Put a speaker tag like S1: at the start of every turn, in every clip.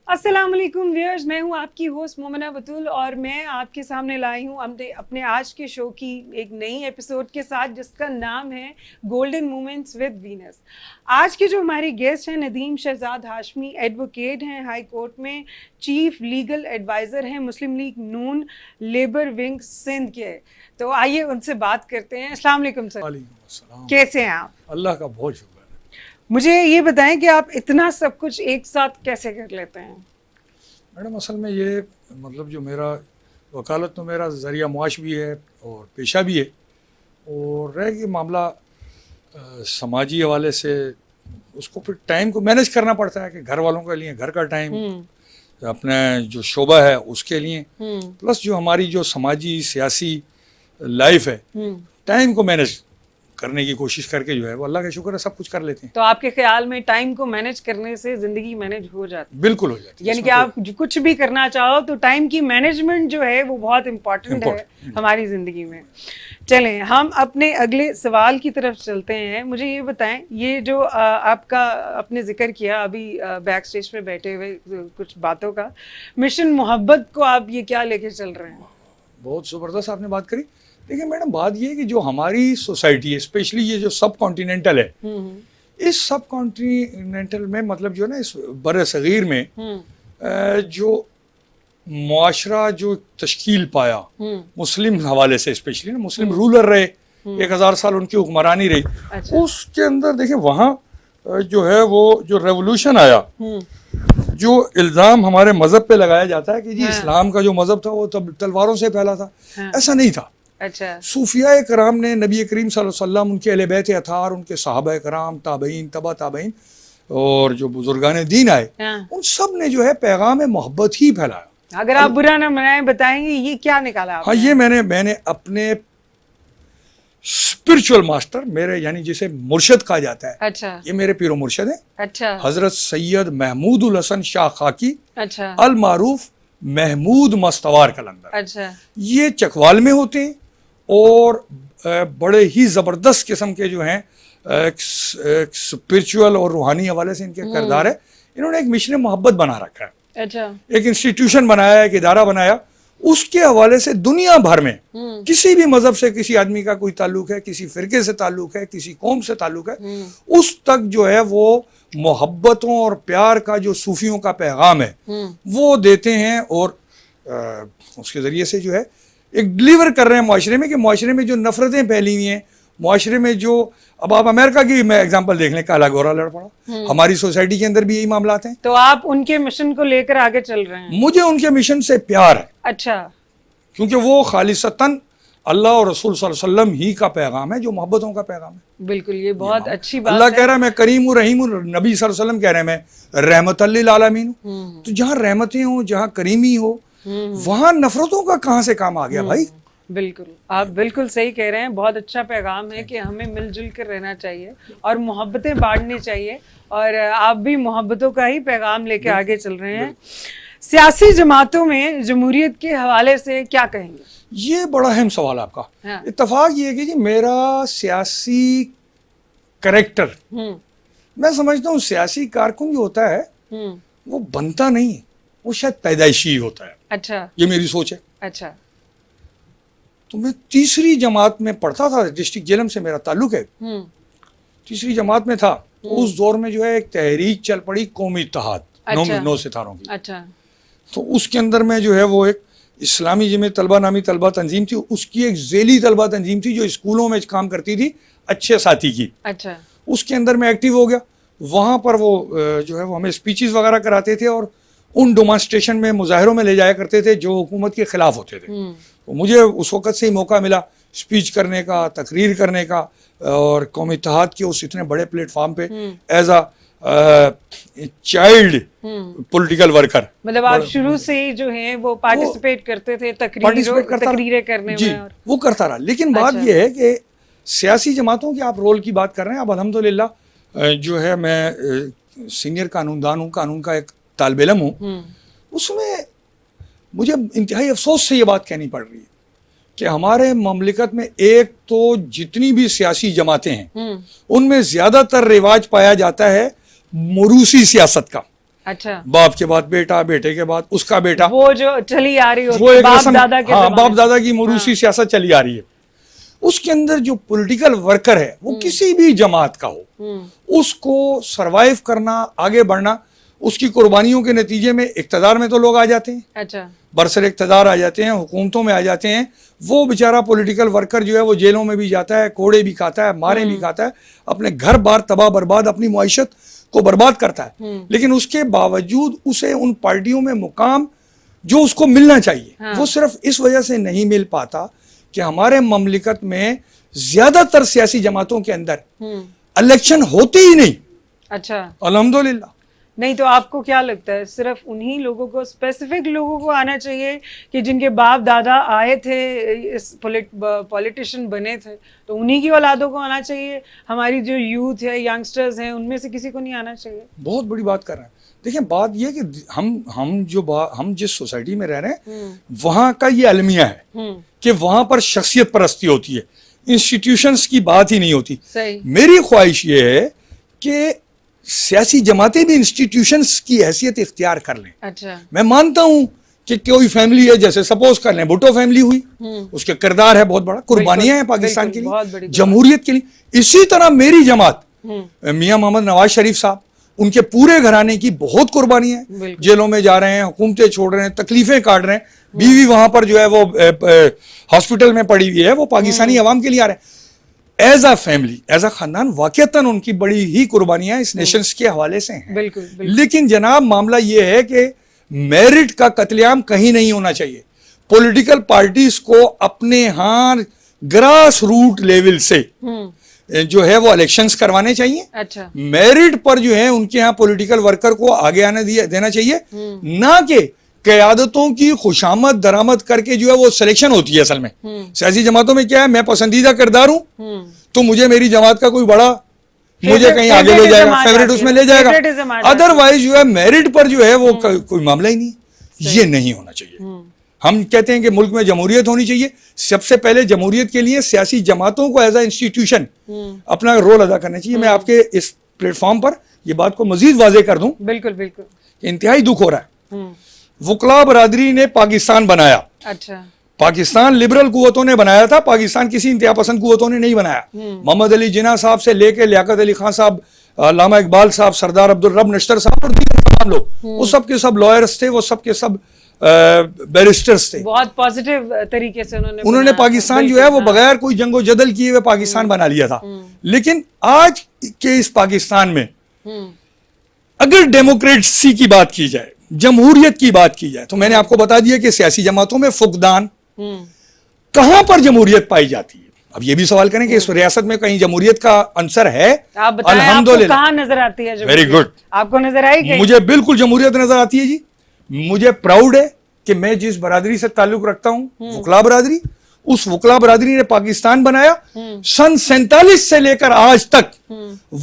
S1: السلام علیکم ویئرز، میں ہوں آپ کی ہوسٹ مومنہ بطول اور میں آپ کے سامنے لائی ہوں اپنے آج کے شو کی ایک نئی ایپیسوڈ کے ساتھ جس کا نام ہے گولڈن مومنٹس ود وینس۔ آج کے جو ہماری گیسٹ ہیں ندیم شہزاد ہاشمی، ایڈوکیٹ ہیں، ہائی کورٹ میں چیف لیگل ایڈوائزر ہیں، مسلم لیگ نون لیبر ونگ سندھ کے۔ تو آئیے ان سے بات کرتے ہیں۔ السلام علیکم سر۔
S2: وعلیکم السلام۔
S1: کیسے ہیں آپ؟
S2: اللہ کا بہت شکر ہے۔
S1: مجھے یہ بتائیں کہ آپ اتنا سب کچھ ایک ساتھ کیسے کر لیتے ہیں؟
S2: میڈم اصل میں یہ مطلب جو میرا وکالت تو میرا ذریعہ معاش بھی ہے اور پیشہ بھی ہے، اور رہ کہ معاملہ سماجی حوالے سے اس کو پھر ٹائم کو مینیج کرنا پڑتا ہے کہ گھر والوں کے لیے گھر کا ٹائم، اپنے جو شعبہ ہے اس کے لیے، پلس جو ہماری جو سماجی سیاسی لائف ہے، ٹائم کو مینیج کرنے کی کوشش کر کے جو ہے وہ اللہ کا شکر ہے سب کچھ کر لیتے ہیں۔
S1: تو آپ کے خیال میں ٹائم کو مینیج کرنے سے زندگی مینیج ہو جاتی ہے؟
S2: بالکل ہو جاتی ہے،
S1: یعنی کہ آپ کچھ بھی کرنا چاہو تو ٹائم کی مینجمنٹ جو ہے وہ بہت امپورٹنٹ ہے ہماری زندگی میں۔ چلیں ہم اپنے اگلے سوال کی طرف چلتے ہیں۔ مجھے یہ بتائیں، یہ جو آپ کا اپنے ذکر کیا ابھی بیک اسٹیج پہ بیٹھے ہوئے کچھ باتوں کا، مشن محبت کو آپ یہ کیا لے کے چل رہے ہیں؟
S2: بہت زبردست آپ نے بات کری۔ دیکھیں میڈم، بات یہ ہے کہ جو ہماری سوسائٹی ہے، اسپیشلی یہ جو سب کانٹیننٹل ہے، اس سب کانٹیننٹل میں مطلب جو ہے نا اس بر صغیر میں جو معاشرہ جو تشکیل پایا مسلم حوالے سے، اسپیشلی نا مسلم رولر رہے، 1000 سال ان کی حکمرانی رہی، اس کے اندر دیکھیں وہاں جو ہے وہ جو ریولوشن آیا، جو الزام ہمارے مذہب پہ لگایا جاتا ہے کہ جی اسلام کا جو مذہب تھا وہ تلواروں سے پھیلا تھا، ایسا نہیں تھا۔
S1: اچھا،
S2: صوفیاء کرام نے نبی کریم صلی اللہ علیہ وسلم، ان کے اہل بیت اطہار، ان کے صحابہ کرام، تابعین، تبع تابعین اور جو بزرگان دین آئے، ان سب نے جو ہے پیغام محبت ہی پھیلایا۔
S1: اگر آپ برا نہ منائیں بتائیں گے یہ کیا نکالا آپ؟
S2: ہاں، یہ میں نے اپنے اسپرچول ماسٹر، میرے یعنی جسے مرشد کہا جاتا ہے،
S1: اچھا،
S2: یہ میرے پیر و مرشد ہیں،
S1: اچھا،
S2: حضرت سید محمود الحسن شاہ خاکی،
S1: اچھا،
S2: المعروف محمود مستوار قلندر،
S1: اچھا،
S2: یہ چکوال میں ہوتے ہیں اور بڑے ہی زبردست قسم کے جو ہیں اسپرچول اور روحانی حوالے سے ان کے کردار ہے۔ انہوں نے ایک مشن محبت بنا رکھا ہے،
S1: اچھا،
S2: ایک انسٹیٹیوشن بنایا ہے، ایک ادارہ بنایا، اس کے حوالے سے دنیا بھر میں کسی بھی مذہب سے کسی آدمی کا کوئی تعلق ہے، کسی فرقے سے تعلق ہے، کسی قوم سے تعلق ہے، اس تک جو ہے وہ محبتوں اور پیار کا جو صوفیوں کا پیغام ہے وہ دیتے ہیں، اور اس کے ذریعے سے جو ہے ایک ڈلیور کر رہے ہیں معاشرے میں، کہ معاشرے میں جو نفرتیں پھیلی ہوئی ہیں، معاشرے میں جو اب آپ امریکہ کی میں اگزامپل دیکھ لیں، کالا گورا لڑ پڑا، ہماری سوسائٹی کے اندر بھی یہی معاملات ہیں۔
S1: تو آپ ان کے مشن کو لے کر آگے چل رہے ہیں؟
S2: مجھے ان کے مشن سے پیار ہے،
S1: اچھا،
S2: کیونکہ وہ خالصتاً اللہ اور رسول صلی اللہ علیہ وسلم ہی کا پیغام ہے، جو محبتوں کا پیغام ہے۔
S1: بالکل، یہ بہت اچھی بات ہے۔
S2: اللہ کہہ رہا ہے میں کریم ہوں، رحیم ہوں، نبی صلی اللہ علیہ وسلم کہہ رہے ہیں میں رحمت للعالمین ہوں۔ تو جہاں رحمتیں ہوں، جہاں کریمی ہو، وہاں نفرتوں کا کہاں سے کام آ گیا بھائی؟
S1: بالکل، آپ بالکل صحیح کہہ رہے ہیں۔ بہت اچھا پیغام ہے کہ ہمیں مل جل کر رہنا چاہیے اور محبتیں بانٹنی چاہیے، اور آپ بھی محبتوں کا ہی پیغام لے کے آگے چل رہے ہیں۔ سیاسی جماعتوں میں جمہوریت کے حوالے سے کیا کہیں گے؟
S2: یہ بڑا اہم سوال آپ کا۔ اتفاق یہ ہے کہ جی میرا سیاسی کریکٹر، میں سمجھتا ہوں سیاسی کارکن جو ہوتا ہے وہ بنتا نہیں ہے، وہ شاید پیدائشی ہوتا ہے۔
S1: اچھا،
S2: یہ میری سوچ ہے۔
S1: اچھا،
S2: تو میں تیسری جماعت میں پڑھتا تھا، ڈسٹرکٹ جیلم سے میرا تعلق ہے، تیسری جماعت میں تھا، اس دور میں جو ہے ایک تحریک چل پڑی قومی اتحاد، 9 ستاروں کی۔
S1: اچھا،
S2: تو اس کے اندر میں جو ہے وہ ایک اسلامی جمع طلبہ نامی طلبہ تنظیم تھی، اس کی ایک ذیلی طلبہ تنظیم تھی جو اسکولوں میں کام کرتی تھی، اچھے ساتھی کی۔
S1: اچھا،
S2: اس کے اندر میں ایکٹیو ہو گیا، وہاں پر وہ جو ہے وہ ہمیں اسپیچز وغیرہ کراتے تھے اور ان ڈیمانسٹریشن میں، مظاہروں میں لے جایا کرتے تھے جو حکومت کے خلاف ہوتے تھے۔ تو مجھے اس وقت سے ہی موقع ملا اسپیچ کرنے کا، تقریر کرنے کا، اور قومی اتحاد کے اس اتنے بڑے پلیٹ فارم پہ as a child political worker,
S1: مطلب آپ شروع سے ہی جو ہیں وہ پارٹیسپیٹ کرتے تھے تقریریں کرنے
S2: جی،
S1: میں؟
S2: وہ کرتا رہا۔ لیکن بات یہ ہے کہ سیاسی جماعتوں کے آپ رول کی بات کر رہے ہیں، اب الحمدللہ جو ہے میں سینئر قانون دان ہوں، قانون کا ایک طالب علم ہوں، اس میں مجھے انتہائی افسوس سے یہ بات کہنی پڑ رہی ہے کہ ہمارے مملکت میں ایک تو جتنی بھی سیاسی جماعتیں ہیں ان میں زیادہ تر رواج پایا جاتا ہے موروثی سیاست کا،
S1: اچھا
S2: باپ کے بعد بیٹا, بیٹے کے بعد اس کا بیٹا,
S1: وہ جو چلی آ رہی
S2: وہ
S1: ہوتی ہے
S2: ایک
S1: باپ
S2: رسم,
S1: دادا کے
S2: ہاں
S1: زمانے
S2: باپ دادا کی موروثی سیاست چلی آ رہی ہے. اس کے اندر جو پولیٹیکل ورکر ہے وہ کسی بھی جماعت کا ہو, اس کو سروائیو کرنا, آگے بڑھنا, اس کی قربانیوں کے نتیجے میں اقتدار میں تو لوگ آ جاتے ہیں,
S1: اچھا
S2: برسر اقتدار آ جاتے ہیں, حکومتوں میں آ جاتے ہیں. وہ بیچارہ پولیٹیکل ورکر جو ہے وہ جیلوں میں بھی جاتا ہے, کوڑے بھی کھاتا ہے, مارے بھی کھاتا ہے, اپنے گھر بار تباہ برباد, اپنی معیشت کو برباد کرتا ہے. لیکن اس کے باوجود اسے ان پارٹیوں میں مقام جو اس کو ملنا چاہیے وہ صرف اس وجہ سے نہیں مل پاتا کہ ہمارے مملکت میں زیادہ تر سیاسی جماعتوں کے اندر الیکشن ہوتے ہی نہیں.
S1: اچھا
S2: الحمدللہ.
S1: نہیں تو آپ کو کیا لگتا ہے صرف انہی لوگوں کو, اسپیسیفک لوگوں کو آنا چاہیے کہ جن کے باپ دادا آئے تھے, اس پولیٹیشین بنے تھے, تو انہی کی اولادوں کو آنا چاہیے؟ ہماری جو یوتھ ہے, ینگسٹرز ہیں, ان میں سے کسی کو نہیں آنا چاہیے؟
S2: بہت بڑی بات کر رہے ہیں. دیکھیں بات یہ کہ ہم جس سوسائٹی میں رہ رہے ہیں وہاں کا یہ المیہ ہے کہ وہاں پر شخصیت پرستی ہوتی ہے, انسٹیٹیوشنز کی بات ہی نہیں ہوتی.
S1: صحیح.
S2: میری خواہش یہ ہے کہ سیاسی جماعتیں بھی انسٹیٹیوشنز کی حیثیت اختیار کر لیں.
S1: اچھا
S2: میں مانتا ہوں کہ کوئی فیملی ہے, جیسے سپوز کر لیں بھٹو فیملی ہوئی, اس کے کردار ہے بہت بڑا, قربانیاں ہیں پاکستان کے لیے, جمہوریت کے لیے. اسی طرح میری جماعت میاں محمد نواز شریف صاحب, ان کے پورے گھرانے کی بہت قربانیاں ہیں, جیلوں میں جا رہے ہیں, حکومتیں چھوڑ رہے ہیں, تکلیفیں کاٹ رہے ہیں, بیوی وہاں پر جو ہے وہ ہاسپٹل میں پڑی ہوئی ہے, وہ پاکستانی عوام کے لیے آ رہے ہیں. As a family, as a خاندان, واقعتاً ان کی بڑی ہی قربانیاں اس نیشنز کے حوالے سے ہیں.
S1: بالکل.
S2: لیکن جناب معاملہ یہ ہے کہ میرٹ کا قتل عام کہیں نہیں ہونا چاہیے. پولیٹیکل پارٹیز کو اپنے ہاں گراس روٹ لیول سے جو ہے وہ الیکشنز کروانے چاہیے.
S1: اچھا
S2: میرٹ پر جو ہے ان کے ہاں پولیٹیکل ورکر کو آگے آنے دینا چاہیے, نہ کہ قیادتوں کی خوشامد درآمد کر کے جو ہے وہ سلیکشن ہوتی ہے. اصل میں سیاسی جماعتوں میں کیا ہے, میں پسندیدہ کردار ہوں تو مجھے میری جماعت کا کوئی بڑا مجھے کہیں آگے لے جائے گا, فیوریٹ اس میں لے جائے گا. ادروائز جو ہے میرٹ پر جو ہے وہ کوئی معاملہ ہی نہیں. یہ نہیں ہونا چاہیے. ہم کہتے ہیں کہ ملک میں جمہوریت ہونی چاہیے. سب سے پہلے جمہوریت کے لیے سیاسی جماعتوں کو ایز اے انسٹیٹیوشن اپنا رول ادا کرنا چاہیے. میں آپ کے اس پلیٹ فارم پر یہ بات کو مزید واضح کر دوں.
S1: بالکل بالکل.
S2: انتہائی دکھ ہو رہا ہے. وکلا برادری نے پاکستان بنایا.
S1: اچھا
S2: پاکستان لبرل قوتوں نے بنایا تھا, پاکستان کسی انتہا پسند قوتوں نے نہیں بنایا. محمد علی جناح صاحب سے لے کے لیاقت علی خان صاحب, علامہ اقبال صاحب, سردار عبدالرب نشتر صاحب اور دیگر تمام لوگ, وہ سب کے سب لائرز تھے, وہ سب کے سب بیرسٹرز تھے.
S1: بہت پازیٹیو طریقے سے انہوں
S2: نے پاکستان جو ہے وہ بغیر کوئی جنگ و جدل کیے ہوئے پاکستان بنا لیا تھا. لیکن آج کے اس پاکستان میں اگر ڈیموکریسی کی بات کی جائے, جمہوریت کی بات کی جائے, تو میں نے آپ کو بتا دیا کہ سیاسی جماعتوں میں فقدان, کہاں پر جمہوریت پائی جاتی ہے. اب یہ بھی سوال کریں کہ اس ریاست میں کہیں جمہوریت کا عنصر ہے؟
S1: الحمدللہ. کہاں نظر آتی ہے جمہوریت؟
S2: Very good.
S1: آپ کو نظر آئی کہ
S2: مجھے بالکل جمہوریت نظر آتی ہے جی. مجھے پراؤڈ ہے کہ میں جس برادری سے تعلق رکھتا ہوں, وکلا برادری, اس وکلا برادری نے پاکستان بنایا. سن 47 سے لے کر آج تک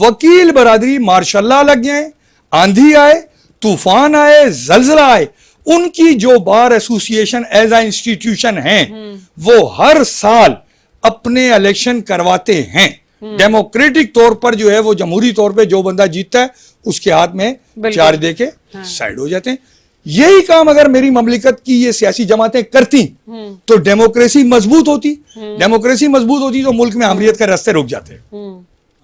S2: وکیل برادری ماشاء اللہ لگ گئے. آندھی آئے, طوفان آئے, زلزلہ آئے, ان کی جو bar association as a institution ہیں وہ ہر سال اپنے الیکشن کرواتے ہیں. ڈیموکریٹک طور پر جو ہے وہ جمہوری طور پہ جو بندہ جیتتا ہے اس کے ہاتھ میں چارج دے کے سائیڈ ہو جاتے ہیں. یہی کام اگر میری مملکت کی یہ سیاسی جماعتیں کرتی تو ڈیموکریسی مضبوط ہوتی. ڈیموکریسی مضبوط ہوتی تو ملک میں آمریت کے راستے رک جاتے.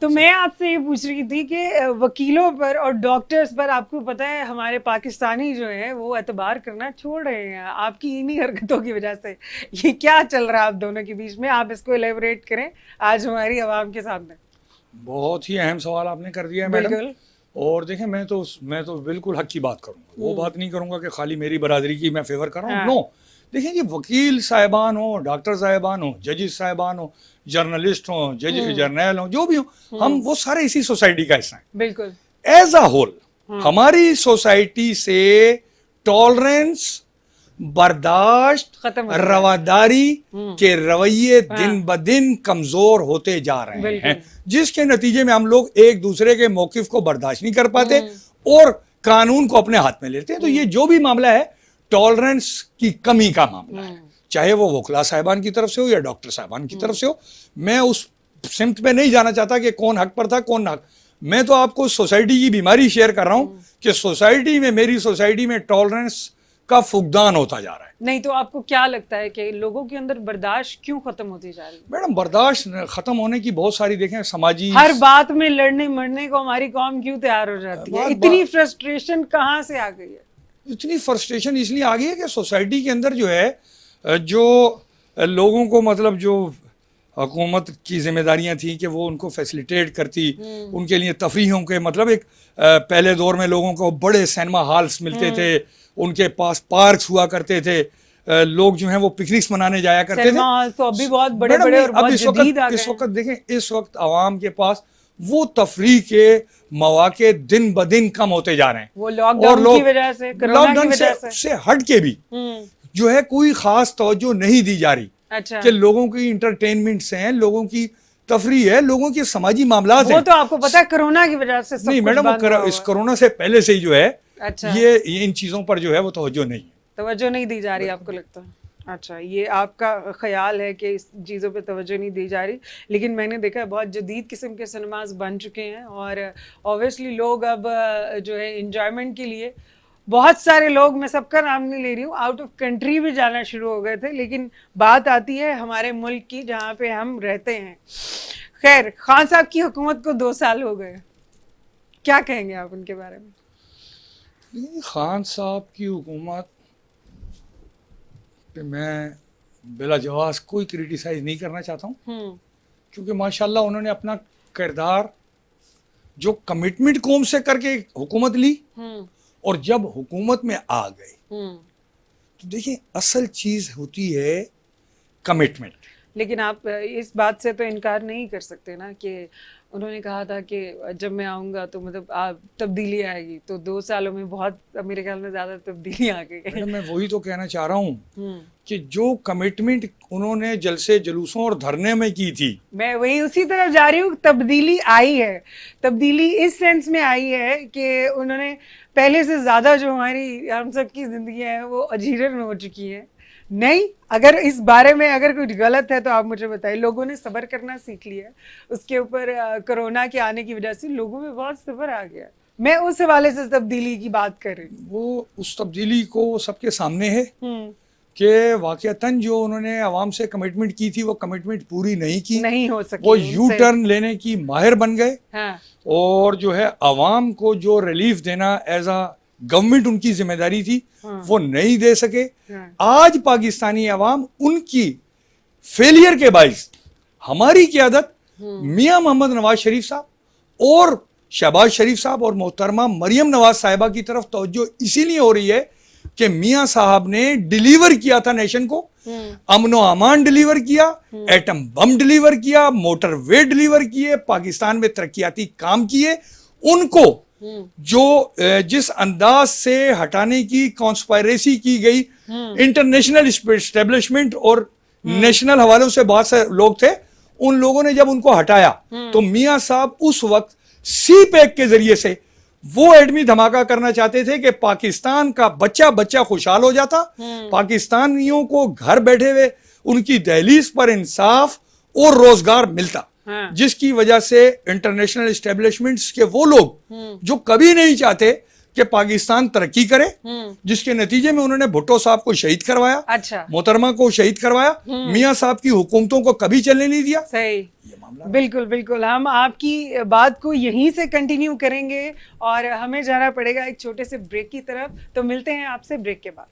S1: تو میں آپ سے یہ پوچھ رہی تھی کہ وکیلوں پر اور ڈاکٹرز پر آپ کو پتہ ہے ہمارے پاکستانی جو ہیں وہ اعتبار کرنا چھوڑ رہے ہیں آپ کی انہی حرکتوں کی وجہ سے. یہ کیا چل رہا ہے آپ دونوں کے بیچ میں, آپ اس کو ایلیبریٹ کریں آج ہماری عوام کے سامنے.
S2: بہت ہی اہم سوال آپ نے کر دیا ہے میڈم. اور دیکھیں میں تو بالکل حق کی بات کروں گا. وہ بات نہیں کروں گا کہ خالی میری برادری کی میں فیور کر رہا ہوں. نو, دیکھیں یہ وکیل صاحبان ہوں, ڈاکٹر صاحبان ہوں, ججز صاحبان ہوں, جرنلسٹ ہوں, جرنیل ہوں, جو بھی ہوں, ہم وہ سارے اسی سوسائٹی کا حصہ ہیں.
S1: بالکل.
S2: ایز اے ہول ہماری سوسائٹی سے ٹالرنس, برداشت, رواداری کے رویے دن بدن کمزور ہوتے جا رہے ہیں, جس کے نتیجے میں ہم لوگ ایک دوسرے کے موقف کو برداشت نہیں کر پاتے اور قانون کو اپنے ہاتھ میں لیتے ہیں. تو یہ جو بھی معاملہ ہے ٹالرنس کی کمی کا معاملہ ہے, چاہے وہ وکلا صاحبان کی طرف سے ہو یا ڈاکٹر صاحبان کی طرف سے ہو. میں اس سمت پہ نہیں جانا چاہتا کہ کون حق پر تھا کون نہ. میں تو آپ کو سوسائٹی کی بیماری شیئر کر رہا ہوں کہ سوسائٹی میں, میری سوسائٹی میں ٹالرنس کا فقدان ہوتا جا رہا ہے.
S1: نہیں تو آپ کو کیا لگتا ہے کہ لوگوں کے اندر برداشت کیوں ختم ہوتی جا رہی ہے؟
S2: میڈم برداشت ختم ہونے کی بہت ساری دیکھیں سماجی,
S1: ہر بات میں لڑنے مرنے کو ہماری قوم کیوں تیار ہو جاتی ہے؟ اتنی فرسٹریشن کہاں سے آ گئی ہے؟
S2: اتنی فرسٹریشن اس لیے آ گئی ہے کہ سوسائٹی کے اندر جو ہے, جو لوگوں کو مطلب جو حکومت کی ذمہ داریاں تھیں کہ وہ ان کو فیسلیٹیٹ کرتی, ان کے لیے تفریحوں کے مطلب ایک پہلے دور میں لوگوں کو بڑے سینما ہالس ملتے تھے, ان کے پاس پارکس ہوا کرتے تھے, لوگ جو ہیں وہ پکنکس منانے جایا کرتے تھے.
S1: سینما ہال تو ابھی بہت بڑے بڑے اور بہت جدید آ گئے.
S2: اس وقت دیکھیں, اس وقت عوام کے پاس وہ تفریح کے مواقع دن بدن کم ہوتے جا رہے ہیں.
S1: وہ لاک ڈاؤن کی وجہ سے, کرونا کی وجہ
S2: سے ہٹ کے بھی جو ہے کوئی خاص توجہ نہیں دی جا رہی.
S1: اچھا,
S2: کہ لوگوں کی انٹرٹینمنٹس ہیں, لوگوں کی تفریح ہے, لوگوں کے سماجی معاملات ہیں.
S1: وہ تو آپ کو پتا ہے کرونا کی وجہ سے
S2: نہیں میڈم, اس کرونا سے پہلے سے ہی جو ہے
S1: اچھا
S2: یہ ان چیزوں پر جو ہے وہ توجہ نہیں ہے,
S1: توجہ نہیں دی جا رہی آپ کو لگتا ہے؟ اچھا, یہ آپ کا خیال ہے کہ اس چیزوں پہ توجہ نہیں دی جا رہی. لیکن میں نے دیکھا ہے بہت جدید قسم کے سنیماز بن چکے ہیں اور اوبیسلی لوگ اب جو ہے انجوائمنٹ کے لیے بہت سارے لوگ, میں سب کا نام نہیں لے رہی ہوں, آؤٹ آف کنٹری بھی جانا شروع ہو گئے تھے. لیکن بات آتی ہے ہمارے ملک کی جہاں پہ ہم رہتے ہیں. خیر, خان صاحب کی حکومت کو 2 سال ہو گئے, کیا کہیں گے آپ ان کے بارے میں؟
S2: خان صاحب کی حکومت پہ میں بلا جواز کوئی کریٹیسائز نہیں کرنا چاہتا ہوں, کیونکہ ماشاءاللہ انہوں نے اپنا کردار جو کمٹمنٹ قوم سے کر کے حکومت لی, اور جب حکومت میں آ گئے تو دیکھیں اصل چیز ہوتی ہے کمٹمنٹ.
S1: لیکن آپ اس بات سے تو انکار نہیں کر سکتے نا کہ انہوں نے کہا تھا کہ جب میں آؤں گا تو مطلب تبدیلی آئے گی, تو 2 سالوں میں بہت میرے خیال میں زیادہ تبدیلی آ گئی.
S2: میں وہی تو کہنا چاہ رہا ہوں کہ جو کمٹمنٹ انہوں نے جلسے جلوسوں اور دھرنے میں کی تھی,
S1: میں وہی اسی طرف جا رہی ہوں. تبدیلی آئی ہے, تبدیلی اس سینس میں آئی ہے کہ انہوں نے پہلے سے زیادہ جو ہماری ہم سب کی زندگی ہے وہ اجیرن ہو چکی ہے. نہیں, اگر اس بارے میں اگر کچھ غلط ہے تو آپ مجھے بتائیں. لوگوں نے صبر کرنا سیکھ لیا اس کے اوپر. کرونا کے آنے کی وجہ سے لوگوں میں بہت صبر آ گیا. میں اس حوالے سے تبدیلی کی بات کر رہی ہوں.
S2: وہ اس تبدیلی کو سب کے سامنے ہے کہ واقعتاً جو انہوں نے عوام سے کمٹمنٹ کی تھی وہ کمٹمنٹ پوری نہیں کی,
S1: نہیں ہو سکی.
S2: وہ یو ٹرن لینے کی ماہر بن گئے, اور جو ہے عوام کو جو ریلیف دینا ایز اے گورنمنٹ ان کی ذمہ داری تھی وہ نہیں دے سکے. آج پاکستانی عوام ان کی فیلئر کے باعث ہماری قیادت میاں محمد نواز شریف صاحب اور شہباز شریف صاحب اور محترمہ مریم نواز صاحبہ کی طرف توجہ اسی لیے ہو رہی ہے کہ میاں صاحب نے ڈیلیور کیا تھا نیشن کو, امن و امان ڈیلیور کیا, ایٹم بم ڈیلیور کیا, موٹر وے ڈیلیور کیے, پاکستان میں ترقیاتی کام کیے. ان کو جو جس انداز سے ہٹانے کی کانسپائریسی کی گئی انٹرنیشنل اسٹیبلشمنٹ اور نیشنل حوالوں سے بہت سے لوگ تھے, ان لوگوں نے جب ان کو ہٹایا تو میاں صاحب اس وقت سی پیک کے ذریعے سے وہ ایٹمی دھماکہ کرنا چاہتے تھے کہ پاکستان کا بچہ خوشحال ہو جاتا, پاکستانیوں کو گھر بیٹھے ہوئے ان کی دہلیز پر انصاف اور روزگار ملتا, جس کی وجہ سے انٹرنیشنل اسٹیبلشمنٹس کے وہ لوگ جو کبھی نہیں چاہتے کہ پاکستان ترقی کرے, جس کے نتیجے میں انہوں نے بھٹو صاحب کو شہید کروایا, محترمہ کو شہید کروایا, میاں صاحب کی حکومتوں کو کبھی چلنے نہیں دیا.
S1: صحیح, بالکل بالکل. ہم آپ کی بات کو یہیں سے کنٹینیو کریں گے اور ہمیں جانا پڑے گا ایک چھوٹے سے بریک کی طرف. تو ملتے ہیں آپ سے بریک کے بعد.